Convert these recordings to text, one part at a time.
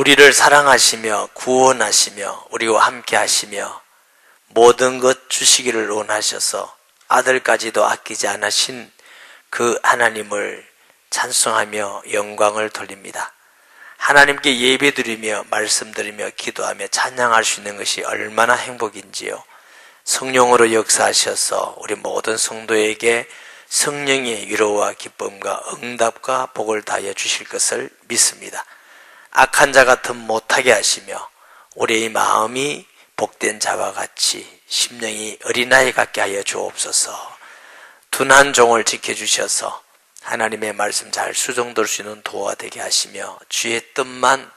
우리를 사랑하시며 구원하시며 우리와 함께 하시며 모든 것 주시기를 원하셔서 아들까지도 아끼지 않으신 그 하나님을 찬송하며 영광을 돌립니다. 하나님께 예배드리며 말씀드리며 기도하며 찬양할 수 있는 것이 얼마나 행복인지요. 성령으로 역사하셔서 우리 모든 성도에게 성령의 위로와 기쁨과 응답과 복을 다하여 주실 것을 믿습니다. 악한 자 같은 못하게 하시며 우리의 마음이 복된 자와 같이 심령이 어린아이 같게 하여 주옵소서. 둔한 종을 지켜주셔서 하나님의 말씀 잘 수종될 수 있는 도와 되게 하시며 주의 뜻만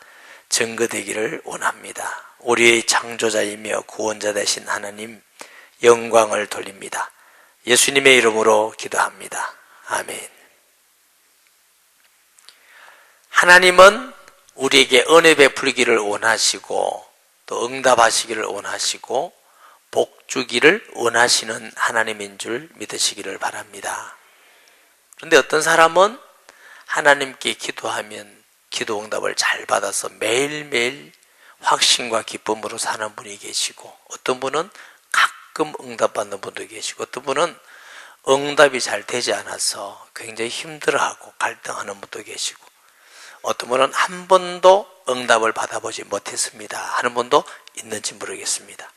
증거되기를 원합니다. 우리의 창조자이며 구원자 되신 하나님 영광을 돌립니다. 예수님의 이름으로 기도합니다. 아멘. 하나님은 우리에게 은혜 베풀기를 원하시고 또 응답하시기를 원하시고 복 주기를 원하시는 하나님인 줄 믿으시기를 바랍니다. 그런데 어떤 사람은 하나님께 기도하면 기도 응답을 잘 받아서 매일매일 확신과 기쁨으로 사는 분이 계시고, 어떤 분은 가끔 응답받는 분도 계시고, 어떤 분은 응답이 잘 되지 않아서 굉장히 힘들어하고 갈등하는 분도 계시고, 어떤 분은 한 번도 응답을 받아보지 못했습니다 하는 분도 있는지 모르겠습니다.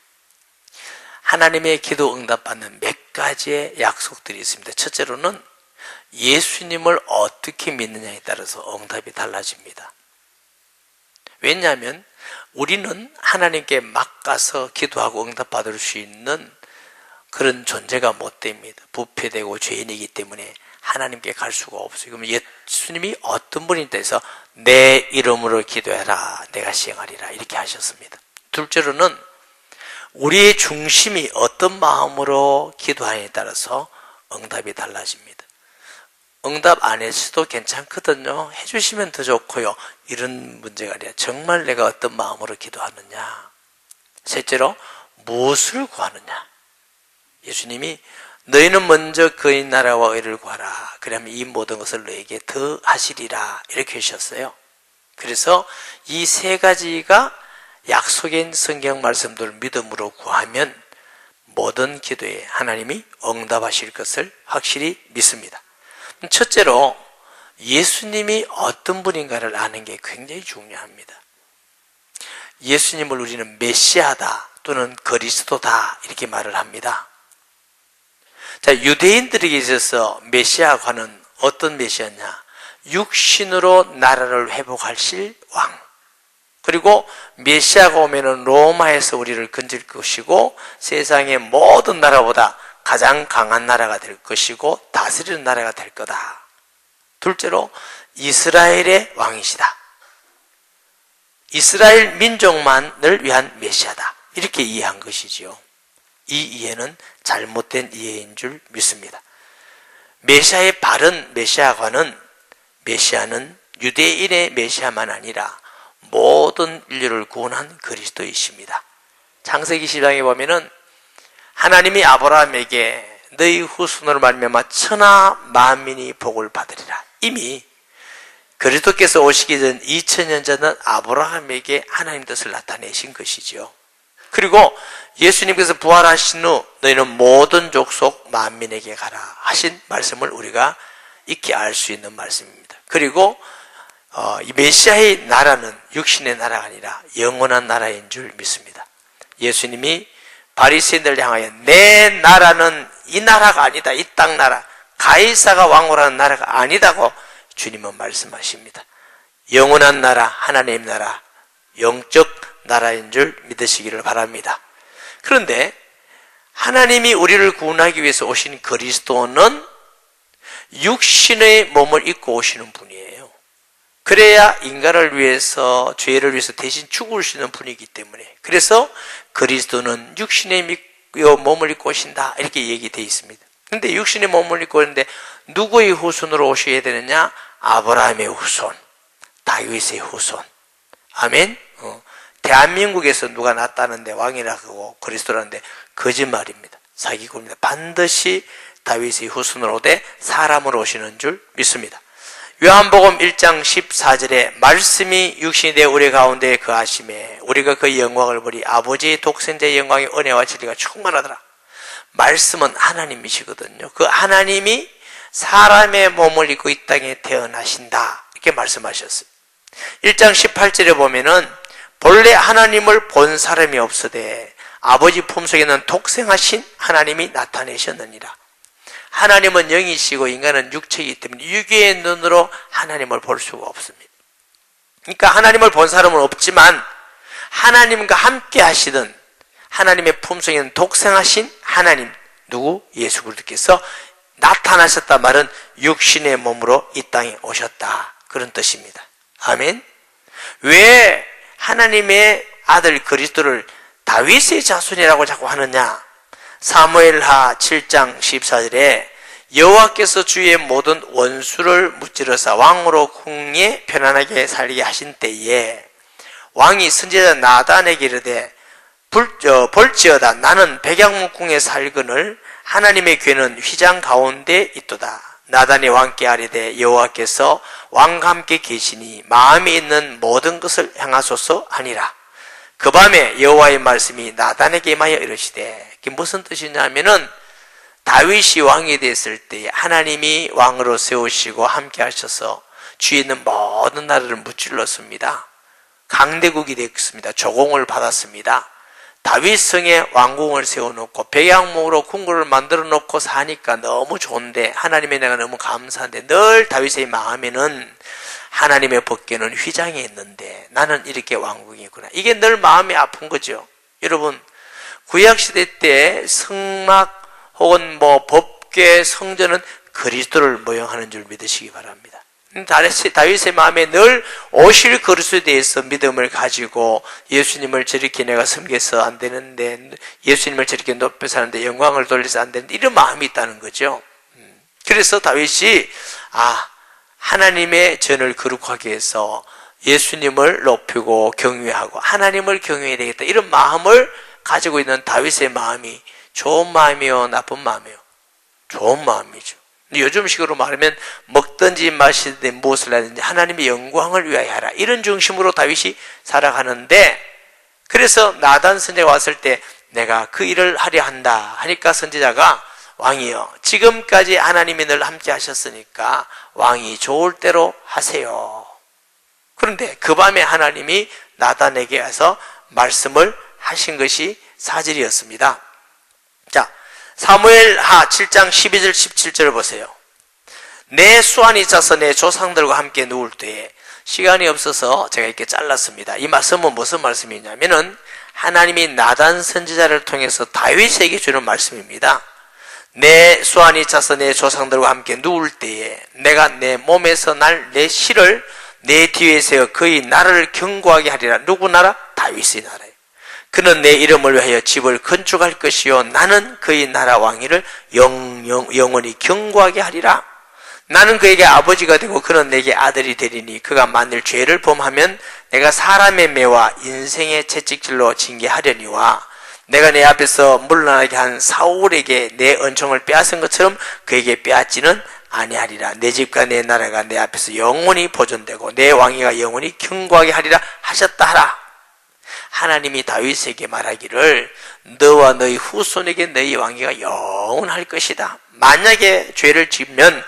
하나님의 기도 응답받는 몇 가지의 약속들이 있습니다. 첫째로는 예수님을 어떻게 믿느냐에 따라서 응답이 달라집니다. 왜냐하면 우리는 하나님께 막 가서 기도하고 응답받을 수 있는 그런 존재가 못 됩니다. 부패되고 죄인이기 때문에 하나님께 갈 수가 없어요. 그러면 예수님이 어떤 분인가 해서 내 이름으로 기도해라 내가 시행하리라 이렇게 하셨습니다. 둘째로는 우리의 중심이 어떤 마음으로 기도하느냐에 따라서 응답이 달라집니다. 응답 안 했어도 괜찮거든요. 해주시면 더 좋고요. 이런 문제가 아니라 정말 내가 어떤 마음으로 기도하느냐. 셋째로 무엇을 구하느냐. 예수님이 너희는 먼저 그의 나라와 의를 구하라. 그러면 이 모든 것을 너에게 더 하시리라. 이렇게 하셨어요. 그래서 이 세 가지가 약속인 성경 말씀들을 믿음으로 구하면 모든 기도에 하나님이 응답하실 것을 확실히 믿습니다. 첫째로 예수님이 어떤 분인가를 아는 게 굉장히 중요합니다. 예수님을 우리는 메시아다 또는 그리스도다 이렇게 말을 합니다. 자, 유대인들에게 있어서 메시아관은 어떤 메시아냐? 육신으로 나라를 회복하실 왕. 그리고 메시아가 오면은 로마에서 우리를 건질 것이고 세상의 모든 나라보다 가장 강한 나라가 될 것이고 다스리는 나라가 될 거다. 둘째로 이스라엘의 왕이시다. 이스라엘 민족만을 위한 메시아다. 이렇게 이해한 것이지요. 이 이해는 잘못된 이해인 줄 믿습니다. 메시아의 바른 메시아관은 메시아는 유대인의 메시아만 아니라 모든 인류를 구원한 그리스도이십니다. 창세기 10장에 보면은 하나님이 아브라함에게 너희 후손으로 말미암아 천하 만민이 복을 받으리라. 이미 그리스도께서 오시기 전 2000년 전은 아브라함에게 하나님 뜻을 나타내신 것이죠. 그리고 예수님께서 부활하신 후 너희는 모든 족속 만민에게 가라 하신 말씀을 우리가 익히 알 수 있는 말씀입니다. 그리고 이 메시아의 나라는 육신의 나라가 아니라 영원한 나라인 줄 믿습니다. 예수님이 바리새인들을 향하여 내 나라는 이 나라가 아니다. 이 땅 나라 가이사가 왕으로하는 나라가 아니다고 주님은 말씀하십니다. 영원한 나라, 하나님의 나라, 영적 나라인 줄 믿으시기를 바랍니다. 그런데 하나님이 우리를 구원하기 위해서 오신 그리스도는 육신의 몸을 입고 오시는 분이에요. 그래야 인간을 위해서, 죄를 위해서 대신 죽으시는 분이기 때문에, 그래서 그리스도는 육신의 몸을 입고 오신다 이렇게 얘기되어 있습니다. 그런데 육신의 몸을 입고 오는데 누구의 후손으로 오셔야 되느냐? 아브라함의 후손, 다윗의 후손. 아멘. 대한민국에서 누가 낫다는데 왕이라고 그리스도라는데 거짓말입니다. 사기꾼입니다. 반드시 다윗의 후손으로 오되 사람으로 오시는 줄 믿습니다. 요한복음 1장 14절에 말씀이 육신이 되어 우리 가운데 거하심에 우리가 그 영광을 보리 아버지의 독생자의 영광의 은혜와 진리가 충만하더라. 말씀은 하나님이시거든요. 그 하나님이 사람의 몸을 입고 이 땅에 태어나신다 이렇게 말씀하셨어요. 1장 18절에 보면은 본래 하나님을 본 사람이 없으되 아버지 품속에 있는 독생하신 하나님이 나타내셨느니라. 하나님은 영이시고 인간은 육체이기 때문에 육의 눈으로 하나님을 볼 수가 없습니다. 그러니까 하나님을 본 사람은 없지만 하나님과 함께 하시던 하나님의 품속에 있는 독생하신 하나님, 누구? 예수 그리스도께서 나타나셨다 말은 육신의 몸으로 이 땅에 오셨다 그런 뜻입니다. 아멘. 왜 하나님의 아들 그리스도를 다윗의 자손이라고 자꾸 하느냐? 사무엘하 7장 14절에 여호와께서 주의 모든 원수를 무찌르사 왕으로 궁에 편안하게 살게 하신 때에 왕이 선지자 나단에게 이르되 볼지어다 나는 백양목궁에 살거늘 하나님의 괴는 휘장 가운데 있도다. 나단이 왕께 아뢰되 여호와께서 왕과 함께 계시니 마음에 있는 모든 것을 행하소서 하니라. 그 밤에 여호와의 말씀이 나단에게 임하여 이르시되, 이게 무슨 뜻이냐면은 다윗이 왕이 됐을 때 하나님이 왕으로 세우시고 함께 하셔서 주위에 있는 모든 나라를 무찔렀습니다. 강대국이 됐습니다. 조공을 받았습니다. 다윗 성에 왕궁을 세워놓고 백양목으로 궁궐을 만들어 놓고 사니까 너무 좋은데 하나님의 내가 너무 감사한데 늘 다윗의 마음에는 하나님의 법궤는 휘장에 있는데 나는 이렇게 왕궁이 있구나. 이게 늘 마음이 아픈 거죠. 여러분 구약시대 때 성막 혹은 법궤 성전은 그리스도를 모형하는 줄 믿으시기 바랍니다. 다윗의 마음에 늘 오실 그리스도에 대해서 믿음을 가지고 예수님을 저렇게 내가 섬겨서 안 되는데 예수님을 저렇게 높여서 하는데 영광을 돌려서 안 되는데 이런 마음이 있다는 거죠. 그래서 다윗이 하나님의 전을 거룩하게 해서 예수님을 높이고 경외하고 하나님을 경외해야 되겠다 이런 마음을 가지고 있는 다윗의 마음이 좋은 마음이요 나쁜 마음이요? 좋은 마음이죠. 요즘식으로 말하면 먹든지 마시든지 무엇을 하든지 하나님의 영광을 위하여 하라 이런 중심으로 다윗이 살아가는데, 그래서 나단 선지자가 왔을 때 내가 그 일을 하려 한다 하니까 선지자가 왕이여 지금까지 하나님이 늘 함께 하셨으니까 왕이 좋을 대로 하세요. 그런데 그 밤에 하나님이 나단에게 와서 말씀을 하신 것이 사절이었습니다. 자, 사무엘하 7장 12절 17절을 보세요. 내 수완이 차서 내 조상들과 함께 누울 때에, 시간이 없어서 제가 이렇게 잘랐습니다. 이 말씀은 무슨 말씀이냐면은 하나님이 나단 선지자를 통해서 다윗에게 주는 말씀입니다. 내 수완이 차서 내 조상들과 함께 누울 때에 내가 내 몸에서 날 내 실을 내 뒤에 세워 그의 나라를 견고하게 하리라. 누구 나라? 다윗의 나라예요. 그는 내 이름을 위하여 집을 건축할 것이요 나는 그의 나라 왕위를 영원히 견고하게 하리라. 나는 그에게 아버지가 되고 그는 내게 아들이 되리니 그가 만일 죄를 범하면 내가 사람의 매와 인생의 채찍질로 징계하려니와 내가 내 앞에서 물러나게 한 사울에게 내 은총을 빼앗은 것처럼 그에게 빼앗지는 아니하리라. 내 집과 내 나라가 내 앞에서 영원히 보존되고 내 왕위가 영원히 견고하게 하리라 하셨다 하라. 하나님이 다윗에게 말하기를 너와 너희 후손에게 너희 왕위가 영원할 것이다. 만약에 죄를 지으면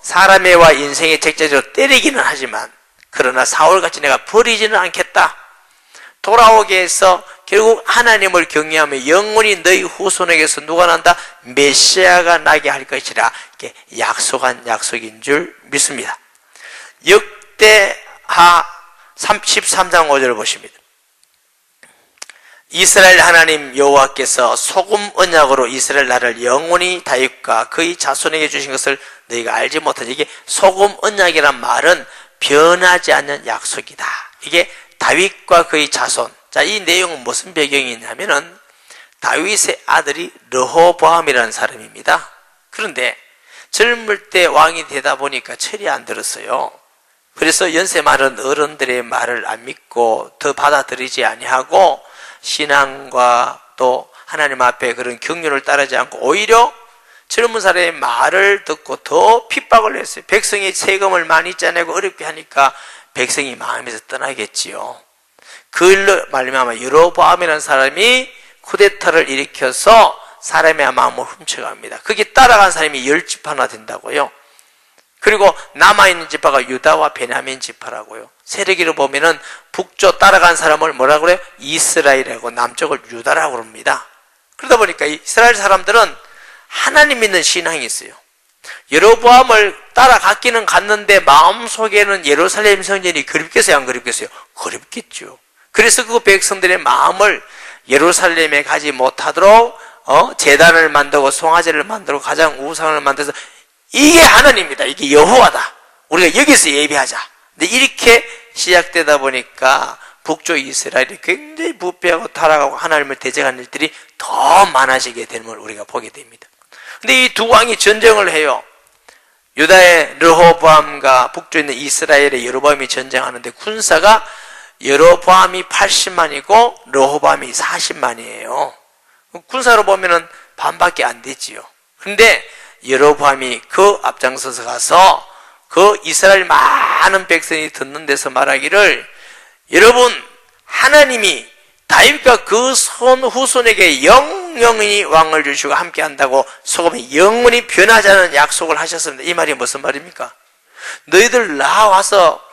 사람의 와 인생의 책자적으로 때리기는 하지만 그러나 사울같이 내가 버리지는 않겠다. 돌아오게 해서 결국 하나님을 경외하며 영원히 너희 후손에게서 누가 난다? 메시아가 나게 할 것이라. 이렇게 약속한 약속인 줄 믿습니다. 역대하 13장 5절을 보십니다. 이스라엘 하나님 여호와께서 소금 언약으로 이스라엘 나라를 영원히 다윗과 그의 자손에게 주신 것을 너희가 알지 못하지. 이게 소금 언약이란 말은 변하지 않는 약속이다. 이게 다윗과 그의 자손. 자, 이 내용은 무슨 배경이 있냐면은 다윗의 아들이 르호보암이라는 사람입니다. 그런데 젊을 때 왕이 되다 보니까 철이 안 들었어요. 그래서 연세 많은 어른들의 말을 안 믿고 더 받아들이지 아니하고 신앙과 또 하나님 앞에 그런 경륜을 따르지 않고 오히려 젊은 사람의 말을 듣고 더 핍박을 했어요. 백성이 세금을 많이 짜내고 어렵게 하니까 백성이 마음에서 떠나겠지요. 그 일로 말미암아 여로보암이라는 사람이 쿠데타를 일으켜서 사람의 마음을 훔쳐갑니다. 거기에 따라간 사람이 10지파나 된다고요. 그리고 남아있는 지파가 유다와 베냐민 지파라고요. 세력으로 보면은 북쪽 따라간 사람을 뭐라고 그래요? 이스라엘이라고, 남쪽을 유다라고 그럽니다. 그러다 보니까 이스라엘 사람들은 하나님 믿는 신앙이 있어요. 여로보암을 따라갔기는 갔는데 마음속에는 예루살렘 성전이 그립겠어요, 안 그립겠어요? 그립겠죠. 그래서 그 백성들의 마음을 예루살렘에 가지 못하도록 제단을 만들고 송아지를 만들고 가장 우상을 만들어서 이게 하나님이다, 이게 여호와다, 우리가 여기서 예배하자. 근데 이렇게 시작되다 보니까 북쪽 이스라엘이 굉장히 부패하고 타락하고 하나님을 대적하는 일들이 더 많아지게 되는 걸 우리가 보게 됩니다. 근데 이 두 왕이 전쟁을 해요. 유다의 르호보암과 북쪽에 있는 이스라엘의 여로보암이 전쟁하는데 군사가 여로보암이 80만이고 르호보암이 40만이에요. 군사로 보면은 반밖에 안 되지요. 그런데 여로보암이 그 앞장서서 가서 그 이스라엘 많은 백성이 듣는 데서 말하기를, 여러분, 하나님이 다윗과 그 후손에게 영영이 왕을 주시고 함께 한다고 소금이 영원히 변하지 않은 약속을 하셨습니다. 이 말이 무슨 말입니까? 너희들 나와서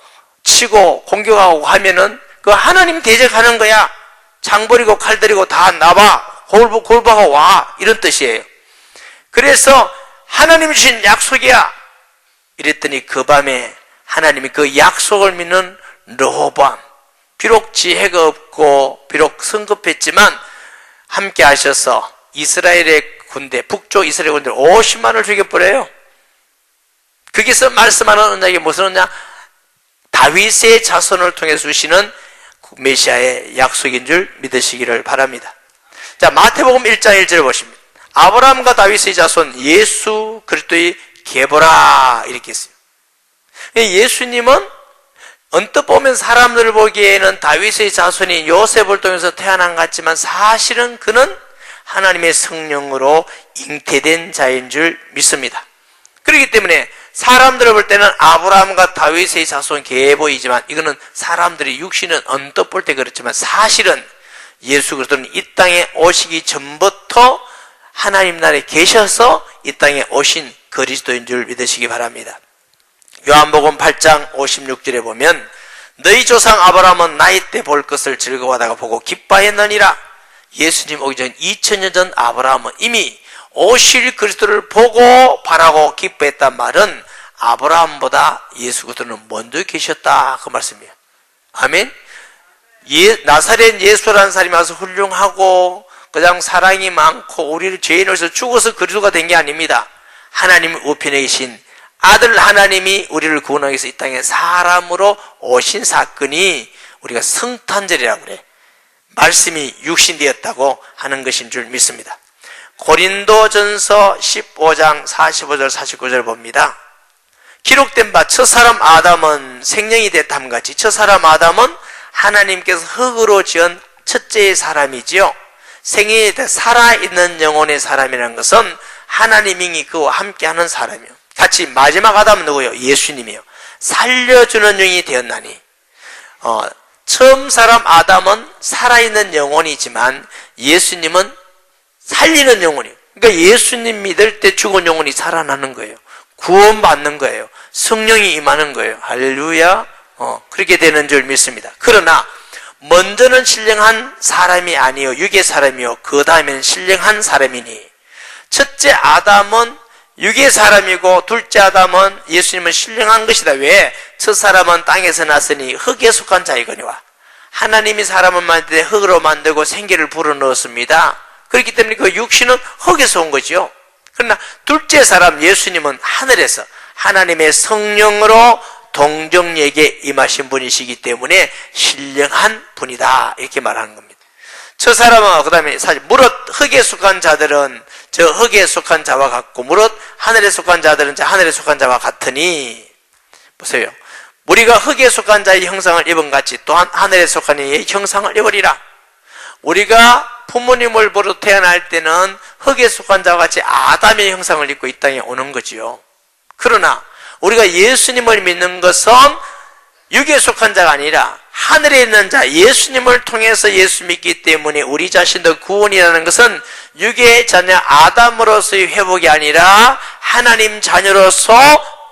치고 공격하고 하면은 그 하나님 대적하는 거야. 창 버리고 칼 들이고 다 나와, 골박하고 와, 이런 뜻이에요. 그래서 하나님이 주신 약속이야. 이랬더니 그 밤에 하나님이 그 약속을 믿는 르호보암, 비록 지혜가 없고 비록 성급했지만 함께 하셔서 이스라엘의 군대, 북쪽 이스라엘 군대 50만을 죽여버려요. 거기서 말씀하는 언약이 무슨 언약? 다윗의 자손을 통해 주시는 메시아의 약속인 줄 믿으시기를 바랍니다. 자, 마태복음 1장 1절을 보십니다. 아브라함과 다윗의 자손 예수 그리스도의 계보라, 이렇게 했어요. 예수님은 언뜻 보면 사람들 보기에는 다윗의 자손이 요셉을 통해서 태어난 것 같지만 사실은 그는 하나님의 성령으로 잉태된 자인 줄 믿습니다. 그렇기 때문에 사람들을 볼 때는 아브라함과 다윗의 자손 계보이지만, 이거는 사람들이 육신은 언뜻 볼 때 그렇지만 사실은 예수 그리스도는 이 땅에 오시기 전부터 하나님 나라에 계셔서 이 땅에 오신 그리스도인 줄 믿으시기 바랍니다. 요한복음 8장 56절에 보면 너희 조상 아브라함은 나이 때 볼 것을 즐거워하다가 보고 기뻐했느니라. 예수님 오기 전 2000년 전 아브라함은 이미 오실 그리스도를 보고 바라고 기뻐했단 말은 아브라함보다 예수 그리스도는 먼저 계셨다, 그 말씀이에요. 아멘. 나사렛 예수라는 사람이 와서 훌륭하고 그냥 사랑이 많고 우리를 죄인으로서 죽어서 그리스도가 된 게 아닙니다. 하나님 우편에 계신 아들 하나님이 우리를 구원하기 위해서 이 땅에 사람으로 오신 사건이 우리가 성탄절이라고 그래. 말씀이 육신되었다고 하는 것인 줄 믿습니다. 고린도전서 15장 45절 49절 봅니다. 기록된 바 첫사람 아담은 생명이 됐다함 같이 첫사람 아담은 하나님께서 흙으로 지은 첫째의 사람이지요. 생명이 돼 살아있는 영혼의 사람이라는 것은 하나님이 그와 함께하는 사람이요. 같이 마지막 아담은 누구예요? 예수님이요. 살려주는 영이 되었나니. 처음 사람 아담은 살아있는 영혼이지만 예수님은 살리는 영혼이에요. 그러니까 예수님 믿을 때 죽은 영혼이 살아나는 거예요. 구원받는 거예요. 성령이 임하는 거예요. 할렐루야. 그렇게 되는 줄 믿습니다. 그러나 먼저는 신령한 사람이 아니요 육의 사람이요 그 다음에는 신령한 사람이니, 첫째 아담은 육의 사람이고 둘째 아담은 예수님은 신령한 것이다. 왜? 첫 사람은 땅에서 났으니 흙에 속한 자이거니와 하나님이 사람을 만들 때 흙으로 만들고 생기를 불어넣었습니다. 그렇기 때문에 그 육신은 흙에서 온 거죠. 그러나 둘째 사람 예수님은 하늘에서 하나님의 성령으로 동정에게 임하신 분이시기 때문에 신령한 분이다, 이렇게 말하는 겁니다. 저 사람은 그 다음에 사실 무릇 흙에 속한 자들은 저 흙에 속한 자와 같고 무릇 하늘에 속한 자들은 저 하늘에 속한 자와 같으니, 보세요. 우리가 흙에 속한 자의 형상을 입은 같이 또한 하늘에 속한 이의 형상을 입으리라. 우리가 부모님을 보러 태어날 때는 흙에 속한 자와 같이 아담의 형상을 입고 이 땅에 오는 거지요. 그러나 우리가 예수님을 믿는 것은 육에 속한 자가 아니라 하늘에 있는 자 예수님을 통해서 예수 믿기 때문에 우리 자신도 구원이라는 것은 육의 자녀 아담으로서의 회복이 아니라 하나님 자녀로서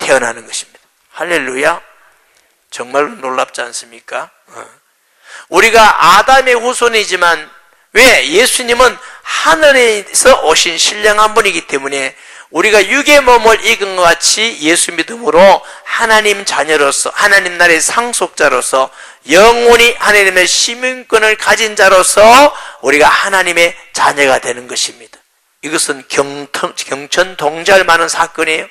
태어나는 것입니다. 할렐루야. 정말로 놀랍지 않습니까? 우리가 아담의 후손이지만 왜? 예수님은 하늘에서 오신 신령한 분이기 때문에 우리가 육의 몸을 입은 것 같이 예수 믿음으로 하나님 자녀로서 하나님 나라의 상속자로서 영원히 하나님의 시민권을 가진 자로서 우리가 하나님의 자녀가 되는 것입니다. 이것은 경천동지할 만한 사건이에요.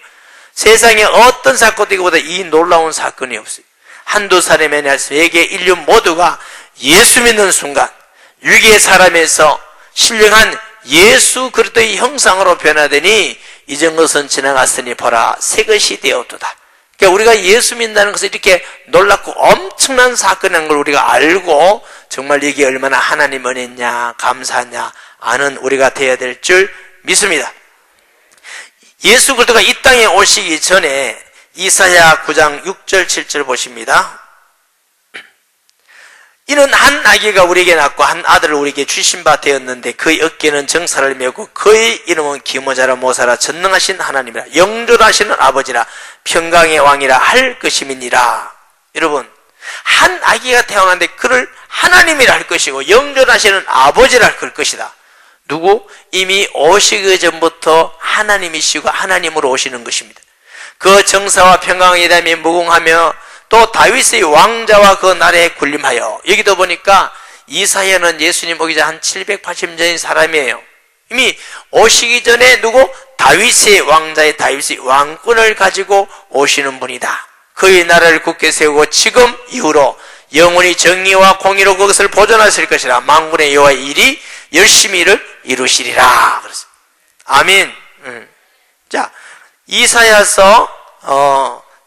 세상에 어떤 사건도 이거보다 이 놀라운 사건이 없어요. 한두 사람이 아니라 세계 인류 모두가 예수 믿는 순간 육의 사람에서 신령한 예수 그리스도의 형상으로 변화되니 이전 것은 지나갔으니 보라 새 것이 되었도다. 그러니까 우리가 예수 믿는다는 것은 이렇게 놀랍고 엄청난 사건인 걸 우리가 알고 정말 이게 얼마나 하나님 은혜냐 감사하냐 아는 우리가 되어야 될 줄 믿습니다. 예수 그리스도가 이 땅에 오시기 전에 이사야 9장 6절 7절 보십니다. 이는 한 아기가 우리에게 낳고 한 아들을 우리에게 주신 바 되었는데 그의 어깨는 정사를 메고 그의 이름은 기모자라 모사라 전능하신 하나님이라 영존하시는 아버지라 평강의 왕이라 할 것임이니라. 여러분 한 아기가 태어났는데 그를 하나님이라 할 것이고 영존하시는 아버지라 할 것이다. 누구? 이미 오시기 전부터 하나님이시고 하나님으로 오시는 것입니다. 그 정사와 평강의 담이 무궁하며 또 다윗의 왕자와 그 나라에 군림하여. 여기도 보니까 이사야는 예수님 오기 전 한 780년 전인 사람이에요. 이미 오시기 전에 누구? 다윗의 왕자의 다윗의 왕권을 가지고 오시는 분이다. 그의 나라를 굳게 세우고 지금 이후로 영원히 정의와 공의로 그것을 보존하실 것이라. 만군의 여호와의 일이 열심히 이를 이루시리라. 그랬어요. 아멘. 자, 이사야서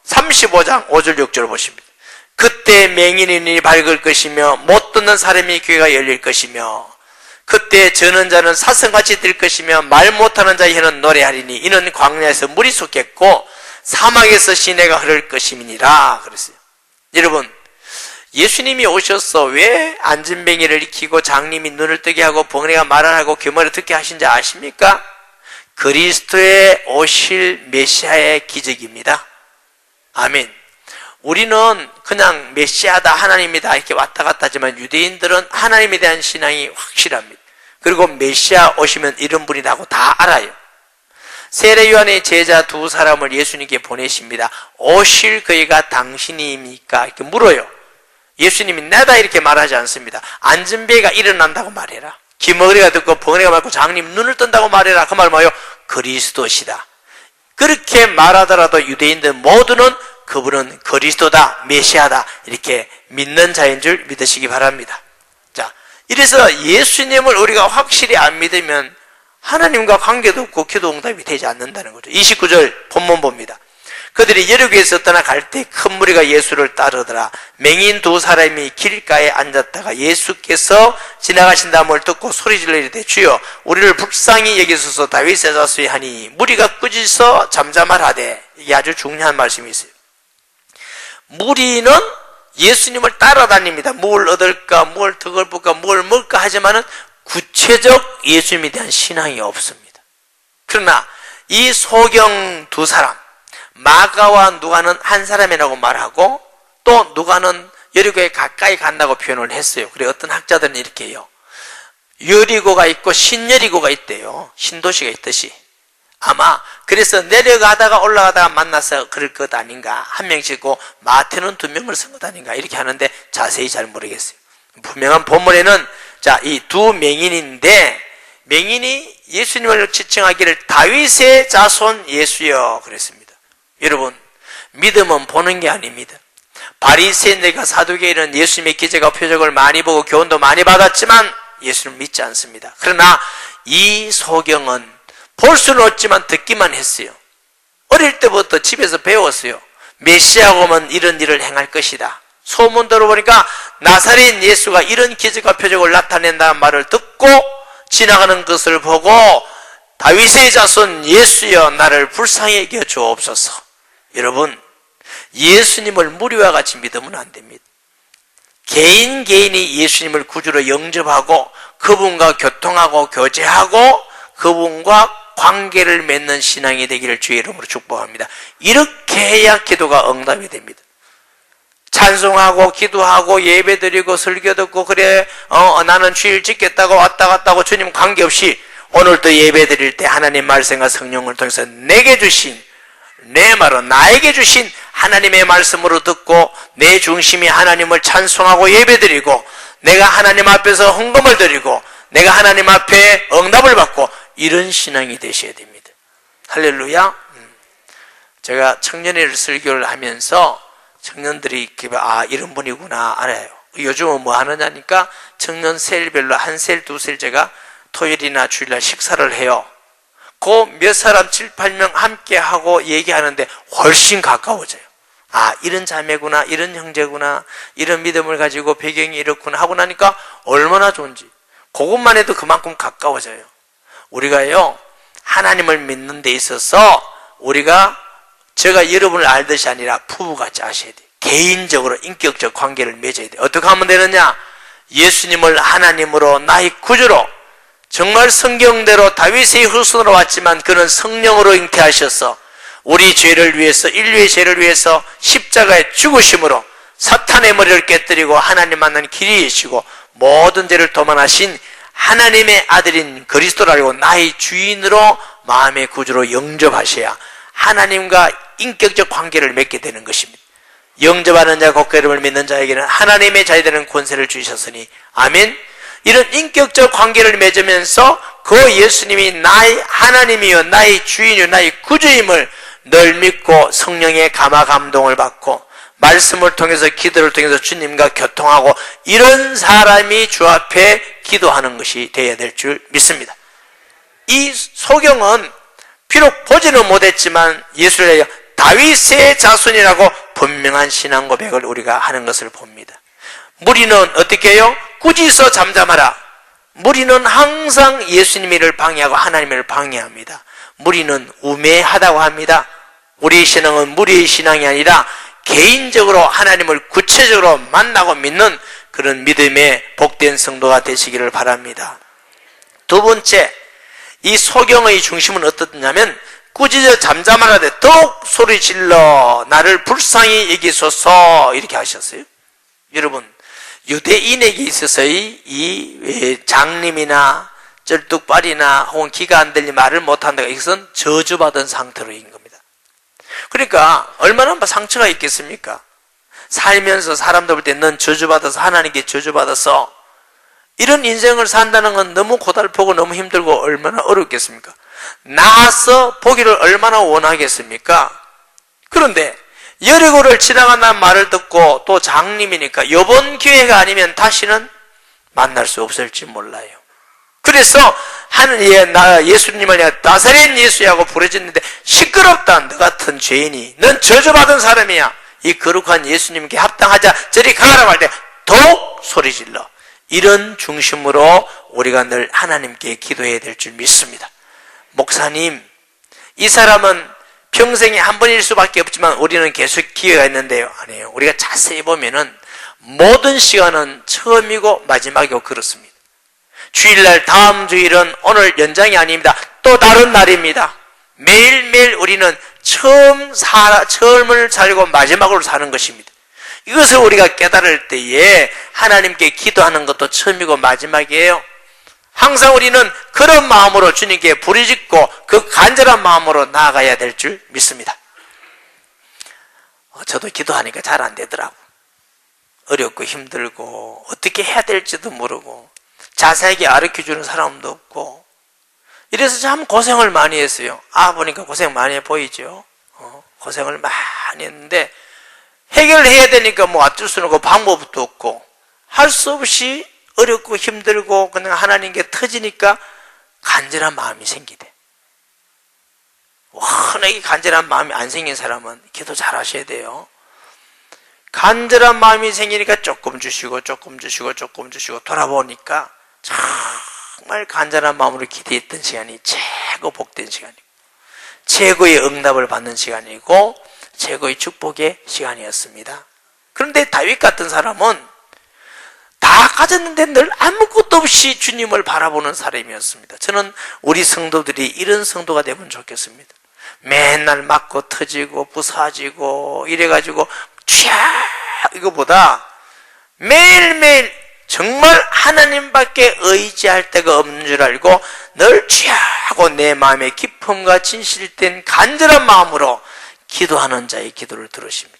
35장 5절 6절 보십니다. 그때 맹인이 밝을 것이며 못 듣는 사람이 귀가 열릴 것이며 그때 저는 자는 사슴같이 될 것이며 말 못하는 자의 혀는 노래하리니 이는 광야에서 물이 솟겠고 사막에서 시내가 흐를 것임이니라. 그랬어요. 여러분 예수님이 오셔서 왜 안진뱅이를 익히고 장님이 눈을 뜨게 하고 벙어리가 말을 하고 귀머리 듣게 하신지 아십니까? 그리스도의 오실 메시아의 기적입니다. 아멘. 우리는 그냥 메시아다 하나님이다 이렇게 왔다 갔다 하지만 유대인들은 하나님에 대한 신앙이 확실합니다. 그리고 메시아 오시면 이런 분이라고 다 알아요. 세례 요한의 제자 두 사람을 예수님께 보내십니다. 오실 그이가 당신입니까? 이렇게 물어요. 예수님이 나다 이렇게 말하지 않습니다. 안진뱅이가 일어난다고 말해라. 기머리가 듣고 벙어리가 맑고 장님 눈을 뜬다고 말해라. 그 말 뭐예요? 그리스도시다. 그렇게 말하더라도 유대인들 모두는 그분은 그리스도다, 메시아다 이렇게 믿는 자인 줄 믿으시기 바랍니다. 자, 이래서 예수님을 우리가 확실히 안 믿으면 하나님과 관계도 없고 기도 응답이 되지 않는다는 거죠. 29절 본문 봅니다. 그들이 여리고에서 떠나갈 때 큰 무리가 예수를 따르더라. 맹인 두 사람이 길가에 앉았다가 예수께서 지나가신다음을 듣고 소리질러 이르되 주여 우리를 불쌍히 여기소서 다윗의 자손이 하니 무리가 꾸짖어 잠잠하라되. 이게 아주 중요한 말씀이 있어요. 무리는 예수님을 따라다닙니다. 뭘 얻을까, 뭘 덕을 볼까, 뭘 먹을까 하지만은 구체적 예수님에 대한 신앙이 없습니다. 그러나 이 소경 두 사람 마가와 누가는 한 사람이라고 말하고 또 누가는 여리고에 가까이 간다고 표현을 했어요. 그래 어떤 학자들은 이렇게 해요. 여리고가 있고 신여리고가 있대요. 신도시가 있듯이. 아마 그래서 내려가다가 올라가다가 만나서 그럴 것 아닌가. 한 명씩 있고 마태는 두 명을 쓴 것 아닌가 이렇게 하는데 자세히 잘 모르겠어요. 분명한 본문에는 자, 이 두 맹인인데 맹인이 예수님을 지칭하기를 다윗의 자손 예수여 그랬습니다. 여러분 믿음은 보는 게 아닙니다. 바리새인들과 사두개인은 예수님의 기적과 표적을 많이 보고 교훈도 많이 받았지만 예수를 믿지 않습니다. 그러나 이 소경은 볼 수는 없지만 듣기만 했어요. 어릴 때부터 집에서 배웠어요. 메시아가 오면 이런 일을 행할 것이다. 소문 들어보니까 나사렛 예수가 이런 기적과 표적을 나타낸다는 말을 듣고 지나가는 것을 보고 다윗의 자손 예수여 나를 불쌍히 여겨 주옵소서. 여러분, 예수님을 무리와 같이 믿으면 안 됩니다. 개인이 예수님을 구주로 영접하고 그분과 교통하고 교제하고 그분과 관계를 맺는 신앙이 되기를 주의 이름으로 축복합니다. 이렇게 해야 기도가 응답이 됩니다. 찬송하고 기도하고 예배드리고 설교 듣고 그래 나는 주일 지켰다고 왔다 갔다 하고 주님 관계없이 오늘도 예배드릴 때 하나님 말씀과 성령을 통해서 내게 주신 내 말은 나에게 주신 하나님의 말씀으로 듣고 내 중심이 하나님을 찬송하고 예배드리고 내가 하나님 앞에서 헌금을 드리고 내가 하나님 앞에 응답을 받고 이런 신앙이 되셔야 됩니다. 할렐루야. 제가 청년회를 설교를 하면서 청년들이 이런 분이구나 알아요. 요즘은 뭐 하느냐니까 청년 셀별로 한 셀, 두 셀 제가 토요일이나 주일날 식사를 해요. 그 몇 사람 7, 8명 함께 하고 얘기하는데 훨씬 가까워져요. 이런 자매구나, 이런 형제구나, 이런 믿음을 가지고 배경이 이렇구나 하고 나니까 얼마나 좋은지. 그것만 해도 그만큼 가까워져요. 우리가요, 하나님을 믿는 데 있어서 제가 여러분을 알듯이 아니라 부부같이 아셔야 돼요. 개인적으로 인격적 관계를 맺어야 돼요. 어떻게 하면 되느냐? 예수님을 하나님으로 나의 구주로 정말 성경대로 다윗의 후손으로 왔지만 그는 성령으로 잉태하셔서 우리 죄를 위해서 인류의 죄를 위해서 십자가에 죽으심으로 사탄의 머리를 깨뜨리고 하나님 만나는 길이 계시고 모든 죄를 도만하신 하나님의 아들인 그리스도를 알고 나의 주인으로 마음의 구주로 영접하셔야 하나님과 인격적 관계를 맺게 되는 것입니다. 영접하는 자 곧 그 이름을 믿는 자에게는 하나님의 자녀 되는 권세를 주셨으니 아멘. 이런 인격적 관계를 맺으면서 그 예수님이 나의 하나님이요 나의 주인이요 나의 구주임을 늘 믿고 성령의 감화 감동을 받고 말씀을 통해서 기도를 통해서 주님과 교통하고 이런 사람이 주 앞에 기도하는 것이 되어야 될 줄 믿습니다. 이 소경은 비록 보지는 못했지만 예수를 위하여 다윗의 자손이라고 분명한 신앙 고백을 우리가 하는 것을 봅니다. 무리는 어떻게 해요? 꾸짖어 잠잠하라. 무리는 항상 예수님의 일을 방해하고 하나님의 일을 방해합니다. 무리는 우매하다고 합니다. 우리의 신앙은 무리의 신앙이 아니라 개인적으로 하나님을 구체적으로 만나고 믿는 그런 믿음의 복된 성도가 되시기를 바랍니다. 두 번째, 이 소경의 중심은 어떻냐면 꾸짖어 잠잠하라되 더욱 소리질러 나를 불쌍히 여기소서 이렇게 하셨어요. 여러분, 유대인에게 있어서의 이 장님이나 쩔뚝발이나 혹은 귀가 안 들리 말을 못한다, 이것은 저주받은 상태로인 겁니다. 그러니까 얼마나 상처가 있겠습니까? 살면서 사람들 볼 때 넌 저주받아서 하나님께 저주받아서 이런 인생을 산다는 건 너무 고달프고 너무 힘들고 얼마나 어렵겠습니까? 나아서 보기를 얼마나 원하겠습니까? 그런데 여리고를 지나간다는 말을 듣고 또 장님이니까 이번 기회가 아니면 다시는 만날 수 없을지 몰라요. 그래서 예수님을 나사렛 예수야고 부르짖는데 시끄럽다. 너 같은 죄인이 넌 저주받은 사람이야. 이 거룩한 예수님께 합당하자. 저리 가라고 할 때 더욱 소리질러. 이런 중심으로 우리가 늘 하나님께 기도해야 될 줄 믿습니다. 목사님, 이 사람은 평생에 한 번일 수밖에 없지만 우리는 계속 기회가 있는데요. 아니에요. 우리가 자세히 보면은 모든 시간은 처음이고 마지막이고 그렇습니다. 주일날 다음 주일은 오늘 연장이 아닙니다. 또 다른 날입니다. 매일매일 우리는 처음을 살고 마지막으로 사는 것입니다. 이것을 우리가 깨달을 때에 하나님께 기도하는 것도 처음이고 마지막이에요. 항상 우리는 그런 마음으로 주님께 부르짖고 그 간절한 마음으로 나아가야 될 줄 믿습니다. 저도 기도하니까 잘 안 되더라고. 어렵고 힘들고 어떻게 해야 될지도 모르고 자세하게 가르쳐주는 사람도 없고 이래서 참 고생을 많이 했어요. 보니까 고생 많이 해 보이죠. 고생을 많이 했는데 해결해야 되니까 어쩔 수는 없고 방법도 없고 할 수 없이 어렵고 힘들고 그냥 하나님께 터지니까 간절한 마음이 생기대. 워낙에 간절한 마음이 안 생긴 사람은 기도 잘 하셔야 돼요. 간절한 마음이 생기니까 조금 주시고 돌아보니까 참 정말 간절한 마음으로 기도했던 시간이 최고 복된 시간이고 최고의 응답을 받는 시간이고 최고의 축복의 시간이었습니다. 그런데 다윗 같은 사람은 다 가졌는데 늘 아무것도 없이 주님을 바라보는 사람이었습니다. 저는 우리 성도들이 이런 성도가 되면 좋겠습니다. 맨날 맞고 터지고 부사지고 이래가지고 이거보다 매일매일 정말 하나님밖에 의지할 데가 없는 줄 알고 늘 취하고 내 마음의 기쁨과 진실된 간절한 마음으로 기도하는 자의 기도를 들으십니다.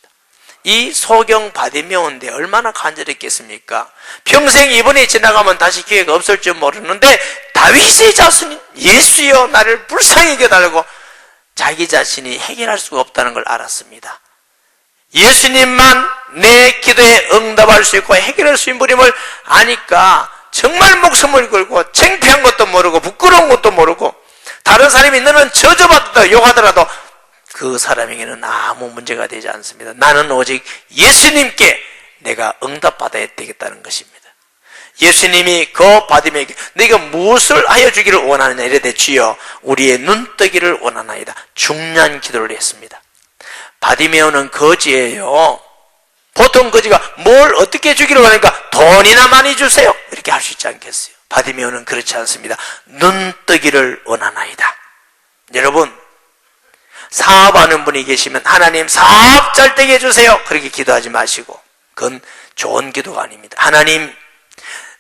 이 소경 바디메오인데 얼마나 간절했겠습니까? 평생 이번에 지나가면 다시 기회가 없을 줄 모르는데 다윗의 자손인 예수여 나를 불쌍히 여겨달라고 자기 자신이 해결할 수가 없다는 걸 알았습니다. 예수님만 내 기도에 응답할 수 있고 해결할 수 있는 분임을 아니까 정말 목숨을 걸고 창피한 것도 모르고 부끄러운 것도 모르고 다른 사람이 너는 저주받았다 욕하더라도 그 사람에게는 아무 문제가 되지 않습니다. 나는 오직 예수님께 내가 응답받아야 되겠다는 것입니다. 예수님이 그 바디메에게 네가 무엇을 하여 주기를 원하느냐 이르되 주여 우리의 눈뜨기를 원하나이다. 중요한 기도를 했습니다. 바디메오는 거지예요. 보통 거지가 뭘 어떻게 주기를 원하니까 돈이나 많이 주세요 이렇게 할 수 있지 않겠어요? 바디메오는 그렇지 않습니다. 눈뜨기를 원하나이다. 여러분 사업하는 분이 계시면 하나님 사업 잘 되게 해주세요 그렇게 기도하지 마시고 그건 좋은 기도가 아닙니다. 하나님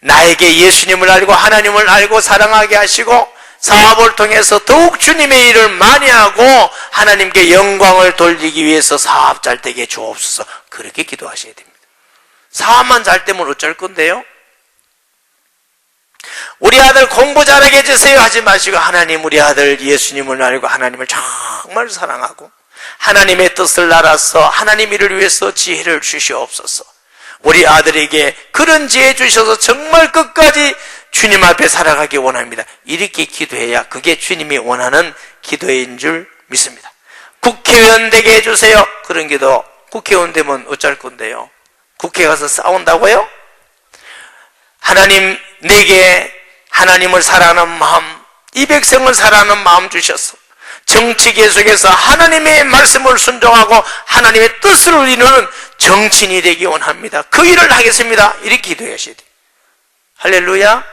나에게 예수님을 알고 하나님을 알고 사랑하게 하시고 사업을 통해서 더욱 주님의 일을 많이 하고 하나님께 영광을 돌리기 위해서 사업 잘 되게 주옵소서 그렇게 기도하셔야 됩니다. 사업만 잘 되면 어쩔 건데요? 우리 아들 공부 잘하게 해주세요 하지 마시고 하나님 우리 아들 예수님을 알고 하나님을 정말 사랑하고 하나님의 뜻을 알아서 하나님 일을 위해서 지혜를 주시옵소서. 우리 아들에게 그런 지혜 주셔서 정말 끝까지 주님 앞에 살아가기 원합니다. 이렇게 기도해야 그게 주님이 원하는 기도인 줄 믿습니다. 국회의원 되게 해주세요 그런 기도 국회의원 되면 어쩔 건데요? 국회 가서 싸운다고요? 하나님 내게 하나님을 사랑하는 마음 이 백성을 사랑하는 마음 주셔서 정치 계속해서 하나님의 말씀을 순종하고 하나님의 뜻을 이루는 정치인이 되기 원합니다. 그 일을 하겠습니다. 이렇게 기도하셔야 돼요. 할렐루야.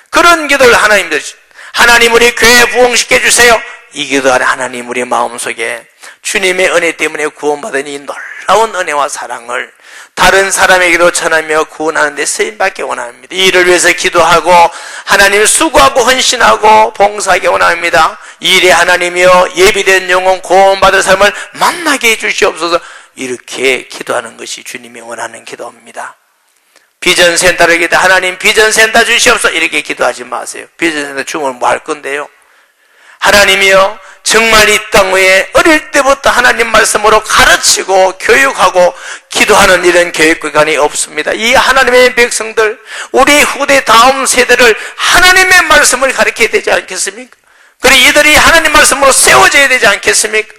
그런 기도를 하나님 우리 교회 부흥시켜 주세요. 이 기도 안에 하나님 우리 마음속에 주님의 은혜 때문에 구원받은 이 놀라운 은혜와 사랑을 다른 사람에게도 전하며 구원하는 데 쓰임받기 원합니다. 이 일을 위해서 기도하고 하나님을 수고하고 헌신하고 봉사하기 원합니다. 이 일에 하나님이여 예비된 영혼 구원받을 삶을 만나게 해주시옵소서. 이렇게 기도하는 것이 주님이 원하는 기도입니다. 비전센터를 기도 하나님 비전센터 주시옵소서 이렇게 기도하지 마세요. 비전센터 주면 뭐 할 건데요? 하나님이여 정말 이 땅 위에 어릴 때부터 하나님 말씀으로 가르치고 교육하고 기도하는 이런 교육기관이 없습니다. 이 하나님의 백성들 우리 후대 다음 세대를 하나님의 말씀을 가르쳐야 되지 않겠습니까? 그리고 이들이 하나님 말씀으로 세워져야 되지 않겠습니까?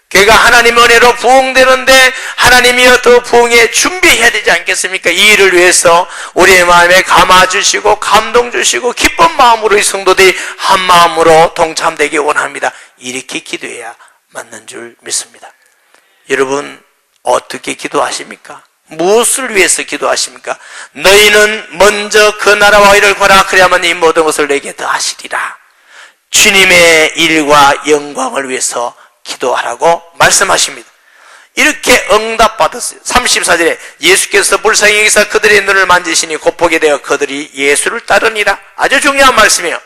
걔가 하나님의 은혜로 부흥되는데 하나님이여 더 부흥에 준비해야 되지 않겠습니까? 이 일을 위해서 우리의 마음에 감아주시고 감동주시고 기쁜 마음으로 이 성도들이 한 마음으로 동참되기 원합니다. 이렇게 기도해야 맞는 줄 믿습니다. 여러분 어떻게 기도하십니까? 무엇을 위해서 기도하십니까? 너희는 먼저 그 나라와 의를 구하라 그래야만 이 모든 것을 내게 더하시리라. 주님의 일과 영광을 위해서 기도하라고 말씀하십니다. 이렇게 응답받았어요. 34절에 예수께서 불쌍히 여기사 그들의 눈을 만지시니 곧 보게 되어 그들이 예수를 따르니라. 아주 중요한 말씀이에요.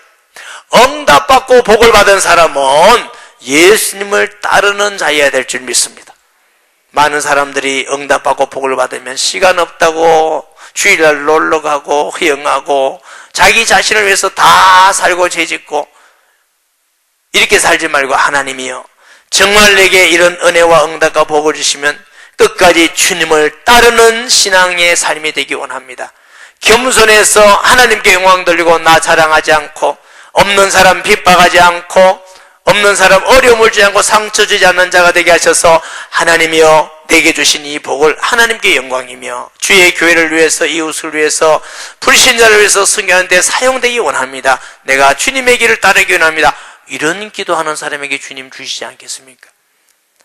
응답받고 복을 받은 사람은 예수님을 따르는 자여야 될 줄 믿습니다. 많은 사람들이 응답받고 복을 받으면 시간 없다고 주일날 놀러가고 허영하고 자기 자신을 위해서 다 살고 죄짓고 이렇게 살지 말고 하나님이여 정말 내게 이런 은혜와 응답과 복을 주시면 끝까지 주님을 따르는 신앙의 삶이 되기 원합니다. 겸손해서 하나님께 영광 돌리고 나 자랑하지 않고 없는 사람 핍박하지 않고 없는 사람 어려움을 주지 않고 상처 주지 않는 자가 되게 하셔서 하나님이여 내게 주신 이 복을 하나님께 영광이며 주의 교회를 위해서, 이웃을 위해서, 불신자를 위해서 승리하는데 사용되기 원합니다. 내가 주님의 길을 따르기 원합니다. 이런 기도하는 사람에게 주님 주시지 않겠습니까?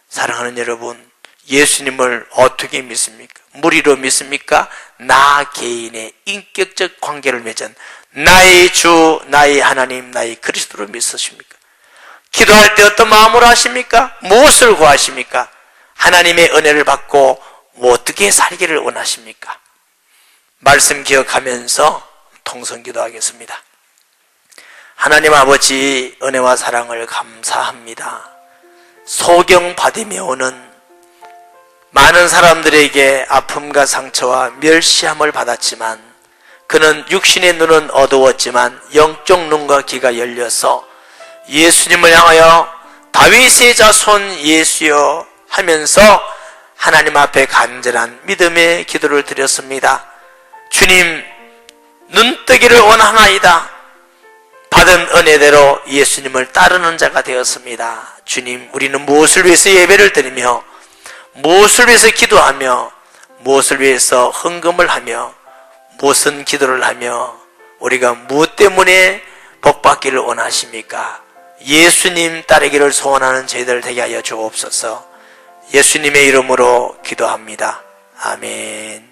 사랑하는 여러분, 예수님을 어떻게 믿습니까? 무리로 믿습니까? 나 개인의 인격적 관계를 맺은 나의 주, 나의 하나님, 나의 그리스도를 믿으십니까? 기도할 때 어떤 마음으로 하십니까? 무엇을 구하십니까? 하나님의 은혜를 받고 어떻게 살기를 원하십니까? 말씀 기억하면서 통성기도하겠습니다. 하나님 아버지, 은혜와 사랑을 감사합니다. 소경받으며 오는 많은 사람들에게 아픔과 상처와 멸시함을 받았지만 그는 육신의 눈은 어두웠지만 영적 눈과 귀가 열려서 예수님을 향하여 다윗의 자손 예수여 하면서 하나님 앞에 간절한 믿음의 기도를 드렸습니다. 주님, 눈뜨기를 원하나이다. 받은 은혜대로 예수님을 따르는 자가 되었습니다. 주님, 우리는 무엇을 위해서 예배를 드리며 무엇을 위해서 기도하며 무엇을 위해서 헌금을 하며 무슨 기도를 하며 우리가 무엇 때문에 복받기를 원하십니까? 예수님 따르기를 소원하는 저희들 되게 하여 주옵소서. 예수님의 이름으로 기도합니다. 아멘.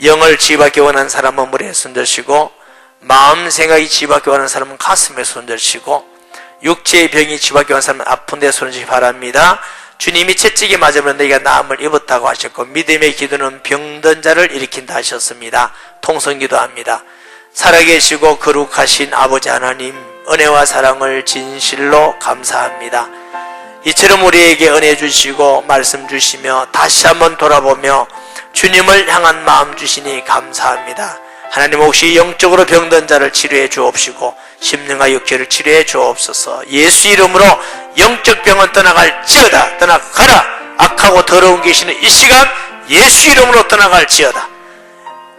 영을 지받기 원하는 사람은 머리에 손들시고 마음 생각이 지받기 원하는 사람은 가슴에 손들시고 육체의 병이 지받기 원하는 사람은 아픈 데 손들시기 바랍니다. 주님이 채찍에 맞으면 너희가 나음을 입었다고 하셨고 믿음의 기도는 병든 자를 일으킨다 하셨습니다. 통성기도합니다. 살아계시고 거룩하신 아버지 하나님, 은혜와 사랑을 진실로 감사합니다. 이처럼 우리에게 은혜 주시고 말씀 주시며 다시 한번 돌아보며 주님을 향한 마음 주시니 감사합니다. 하나님, 혹시 영적으로 병든 자를 치료해 주옵시고 심령과 육체를 치료해 주옵소서. 예수 이름으로 영적 병은 떠나갈지어다. 떠나가라. 악하고 더러운 계시는 이 시간 예수 이름으로 떠나갈지어다.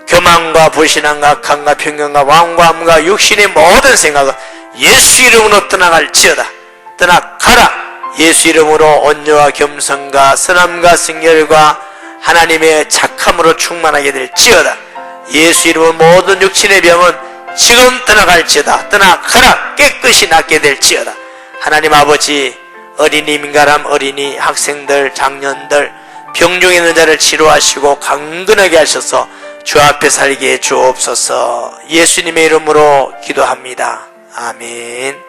교만과 불신앙과 악함과 편견과 왕과 육신의 모든 생각은 예수 이름으로 떠나갈지어다. 떠나가라. 예수 이름으로 온유와 겸손과 선함과 승결과 하나님의 착함으로 충만하게 될지어다. 예수 이름으로 모든 육신의 병은 지금 떠나갈지어다. 떠나가라. 깨끗이 낫게 될지어다. 하나님 아버지, 어린이, 민가람 어린이, 학생들, 장년들, 병중에 있는 자를 치료하시고 강건하게 하셔서 주 앞에 살게 해 주옵소서. 예수님의 이름으로 기도합니다. 아멘.